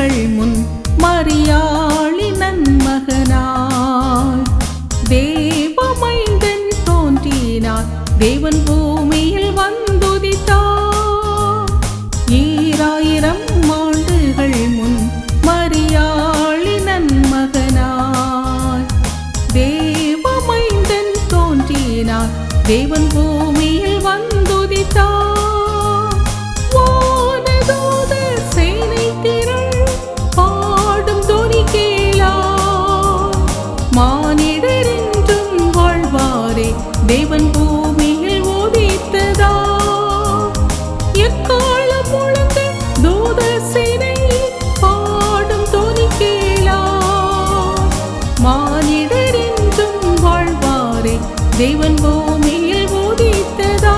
ஆண்டுகள் முன் மரியாளி நன்மகனாய் தேவமைந்தன் தோன்றினார். தேவன் பூமியில் வந்துதித்தார். 2000 ஆண்டுகள் முன் மரியாளி நன்மகனாய் தேவமைந்தன் தோன்றினார். தேவன் பூமியில் வந்துதித்தார். வானதூதர் சேனை திரள் பாடும் தொனி கேளார். மானிடர் என்றும் வாழ்வாரே தேவன் பூமியில் உதித்ததா. எக்காலம் முழங்க தூதர் சேனை பாடும் தொனி கேளார். மானிடர் என்றும் வாழ்வாரே தேவன் பூமியில் உதித்ததா.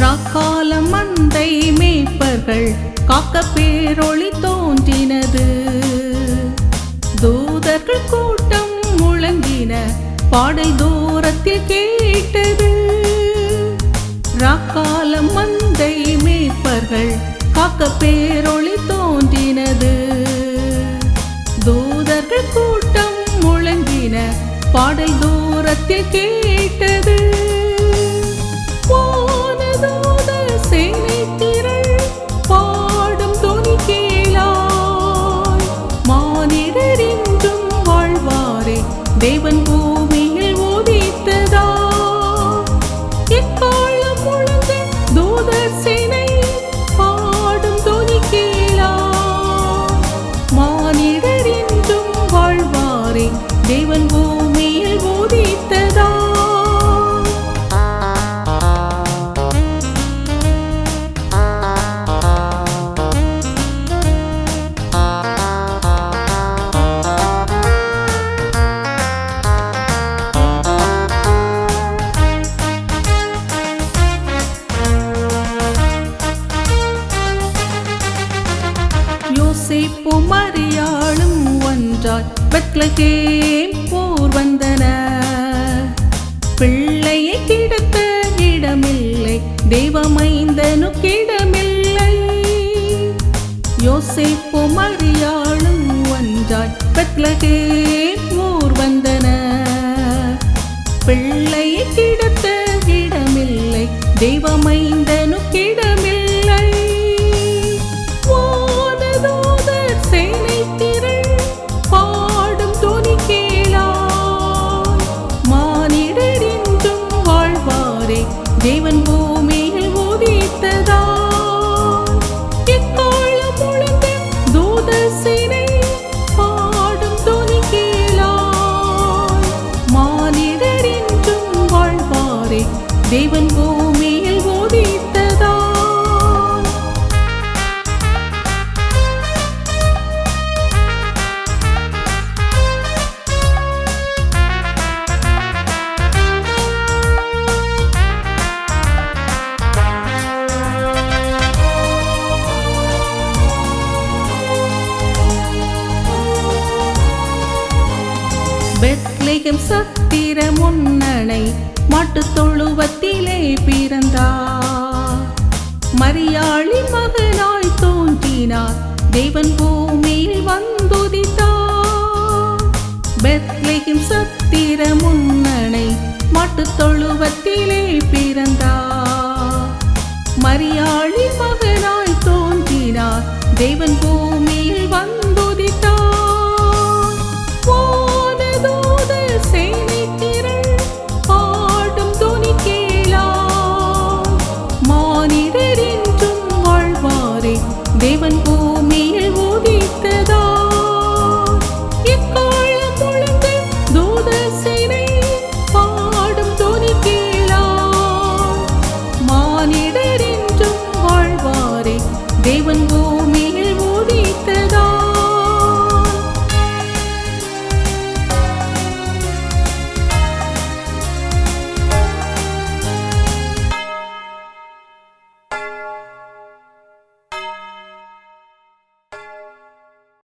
ராக்காலம் மந்தை மேய்ப்பர்கள் காக்க பேரொளி தோன்றினது. தூதர்கள் கூட்டம் முழங்கின பாடல் தூரத்தில் கேட்டது. ராக்காலம் மந்தை மேய்ப்பர்கள் காக்க பேரொளி தோன்றினது. தூதர்கள் கூட்டம் முழங்கின பாடல் தூரத்தில் கேட்டது. வானதூதர் சேனை திரள் பாடும் தொனி கேளாய். மானிடர் என்றும் வாழ்வாரே தேவன் பூமியில் உதித்ததா. எக்காலம் முழங்க தூதர் சேனை பாடும் தொனி கேளாய். மானிடர் என்றும் வாழ்வாரே தேவன் பூமியில் உதித்ததா. யோசேப்பும் மரியாளும் ஒன்றாய் பெத்லகேம் போர் வந்தனர். பிள்ளையை கிடத்த இடமில்லை தேவமைந்தனுக்கிடமில்லை. யோசேப்பும் மரியாளும் ஒன்றாய் பெத்லகேம் போர் வந்தனர். பிள்ளையை கிடத்த இடமில்லை தேவமைந்தனுக்கிடமில்லை. வானதூதர் சேனை திரள் பாடும் தொனி கேளாய். மானிடர் என்றும் வாழ்வாரே தேவன் பூமியில் உதித்ததா. எக்காலம் முழங்க தூதர் சேனை பாடும் தொனி கேளாய். மானிடர் என்றும் வாழ்வாரே தேவன் பூமியில் உதித்ததா. பெத்லகேம் சத்திர முன்னணை மாட்டுத் தொழுவத்திலே பிறந்தார். மரியாளி மகனாய் தோன்றினார். தேவன் பூமியில் வந்துதித்தார். பெத்லகேம் சத்திர முன்னணை மாட்டுத் தொழுவத்திலே பிறந்தார். மரியாளி மகனாய் தோன்றினார். தேவன் பூமியில்